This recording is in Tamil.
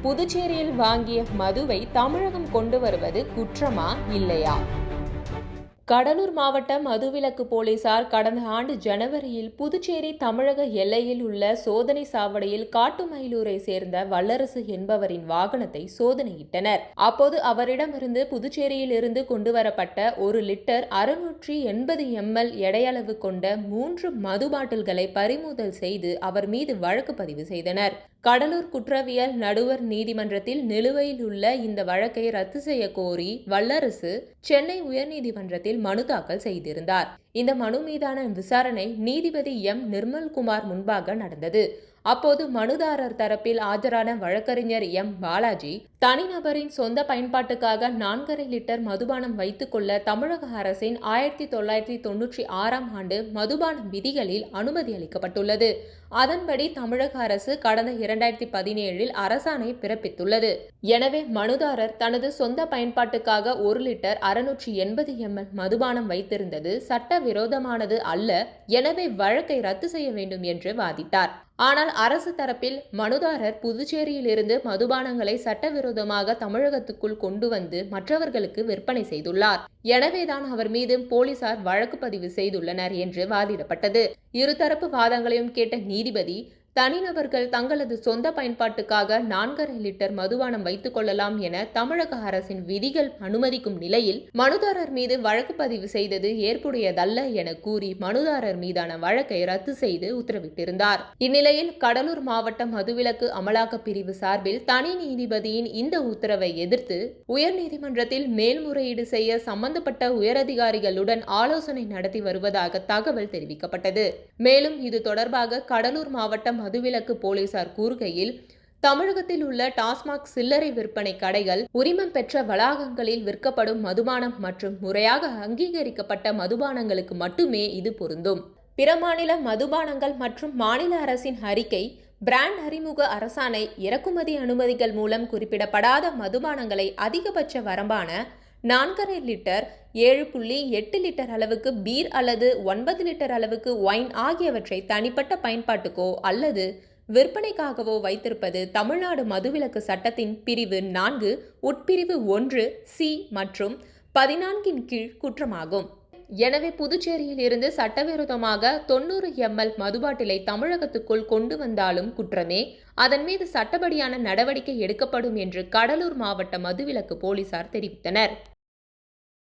புதுச்சேரியில் வாங்கிய மதுவை தமிழகம் கொண்டு வருவது குற்றமா இல்லையா? கடலூர் மாவட்ட மதுவிலக்கு போலீசார் கடந்த ஆண்டு ஜனவரியில் புதுச்சேரி தமிழக எல்லையில் உள்ள சோதனை சாவடியில் காட்டுமயிலூரை சேர்ந்த வல்லரசு என்பவரின் வாகனத்தை சோதனையிட்டனர். அப்போது அவரிடமிருந்து புதுச்சேரியில் இருந்து கொண்டுவரப்பட்ட 1 லிட்டர் 680 ml எடையளவு கொண்ட 3 மது பாட்டில்களை பறிமுதல் செய்து அவர் மீது வழக்கு பதிவு செய்தனர். கடலூர் குற்றவியல் நடுவர் நீதிமன்றத்தில் நிலுவையில் உள்ள இந்த வழக்கை ரத்து செய்ய கோரி வல்லரசு சென்னை உயர்நீதிமன்றத்தில் மனு தாக்கல் செய்திருந்தார். இந்த மனு மீதான விசாரணை நீதிபதி எம். நிர்மல்குமார் முன்பாக நடந்தது. அப்போது மனுதாரர் தரப்பில் ஆஜரான வழக்கறிஞர் எம். பாலாஜி, தனிநபரின் சொந்த பயன்பாட்டுக்காக 4.5 லிட்டர் மதுபானம் வைத்துக் கொள்ள தமிழக அரசின் 1996ஆம் ஆண்டு மதுபான விதிகளில் அனுமதி அளிக்கப்பட்டுள்ளது. அதன்படி தமிழக அரசு கடந்த 2017இல் அரசாணை பிறப்பித்துள்ளது. எனவே மனுதாரர் தனது சொந்த பயன்பாட்டுக்காக 1 லிட்டர் 680 ml மதுபானம் வைத்திருந்தது சட்டவிரோதமானது அல்ல. எனவே வழக்கை ரத்து செய்ய வேண்டும் என்று வாதிட்டார். ஆனால் அரசு தரப்பில் மனுதாரர் புதுச்சேரியில் இருந்து மதுபானங்களை சட்டவிரோதமாக தமிழகத்துக்குள் கொண்டு வந்து மற்றவர்களுக்கு விற்பனை செய்துள்ளார். எனவேதான் அவர் மீது போலீசார் வழக்கு பதிவு செய்துள்ளனர் என்று வாதிடப்பட்டது. இருதரப்பு வாதங்களையும் கேட்ட நீதிபதி, தனிநபர்கள் தங்களது சொந்த பயன்பாட்டுக்காக 4.5 லிட்டர் மதுபானம் வைத்துக் கொள்ளலாம் என தமிழக அரசின் விதிகள் அனுமதிக்கும் நிலையில் மனுதாரர் மீது வழக்கு பதிவு செய்தது ஏற்புடையதல்ல என கூறி மனுதாரர் மீதான வழக்கை ரத்து செய்து உத்தரவிட்டிருந்தார். இந்நிலையில் கடலூர் மாவட்ட மதுவிலக்கு அமலாக்க பிரிவு சார்பில் தனி நீதிபதியின் இந்த உத்தரவை எதிர்த்து உயர்நீதிமன்றத்தில் மேல்முறையீடு செய்ய சம்பந்தப்பட்ட உயரதிகாரிகளுடன் ஆலோசனை நடத்தி வருவதாக தகவல் தெரிவிக்கப்பட்டது. மேலும் இது தொடர்பாக கடலூர் மாவட்ட மதுவிலக்கு போலீசார் கூறுகையில், தமிழகத்தில் உள்ள டாஸ்மாக் சில்லறை விற்பனை கடைகள், உரிமம் பெற்ற வளாகங்களில் விற்கப்படும் மதுபானம் மற்றும் முறையாக அங்கீகரிக்கப்பட்ட மதுபானங்களுக்கு மட்டுமே இது பொருந்தும். பிற மாநில மதுபானங்கள் மற்றும் மாநில அரசின் அறிக்கை, பிராண்ட் அறிமுக அரசாணை, இறக்குமதி அனுமதிகள் மூலம் குறிப்பிடப்படாத மதுபானங்களை அதிகபட்ச வரம்பான 4.5 லிட்டர், 7.8 லிட்டர் அளவுக்கு பீர் அல்லது 9 லிட்டர் அளவுக்கு ஒயின் ஆகியவற்றை தனிப்பட்ட பயன்பாட்டுக்கோ அல்லது விற்பனைக்காகவோ வைத்திருப்பது தமிழ்நாடு மதுவிலக்கு சட்டத்தின் பிரிவு 4 உட்பிரிவு 1C மற்றும் 14 கீழ் குற்றமாகும். எனவே புதுச்சேரியில் இருந்து சட்டவிரோதமாக 90 ml மதுபாட்டிலை தமிழகத்துக்குள் கொண்டு வந்தாலும் குற்றமே. அதன் மீது சட்டப்படியான நடவடிக்கை எடுக்கப்படும் என்று கடலூர் மாவட்ட மதுவிலக்கு போலீசார் தெரிவித்தனர்.